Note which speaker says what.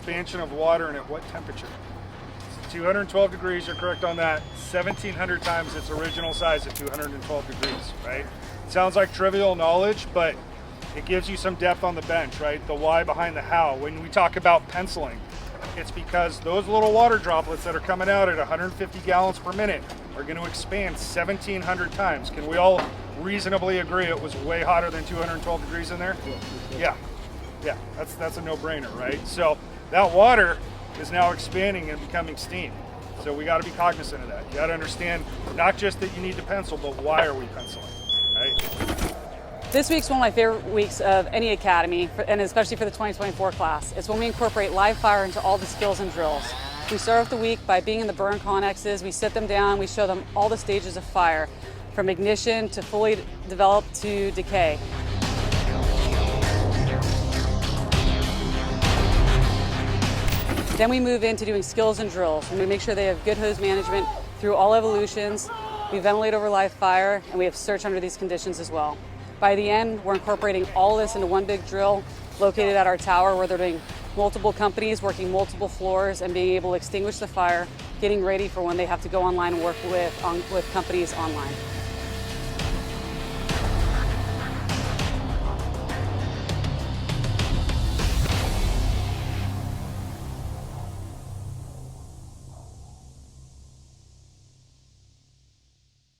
Speaker 1: expansion of water and at what temperature? 212 degrees, you're correct on that. 1,700 times its original size at 212 degrees, right? It sounds like trivial knowledge, but it gives you some depth on the bench, right? The why behind the how. When we talk about penciling, it's because those little water droplets that are coming out at 150 gallons per minute are going to expand 1,700 times. Can we all reasonably agree it was way hotter than 212 degrees in there? Yeah, that's a no-brainer, right? So that water is now expanding and becoming steam. So we got to be cognizant of that. You got to understand not just that you need to pencil, but why are we penciling, right?
Speaker 2: This week's one of my favorite weeks of any academy, and especially for the 2024 class. It's when we incorporate live fire into all the skills and drills. We start off the week by being in the burn connexes. We sit them down, we show them all the stages of fire, from ignition to fully developed to decay. Then we move into doing skills and drills, and we make sure they have good hose management through all evolutions. We ventilate over live fire, and we have search under these conditions as well. By the end, we're incorporating all this into one big drill located at our tower where they're doing multiple companies, working multiple floors, and being able to extinguish the fire, getting ready for when they have to go online and work with companies online.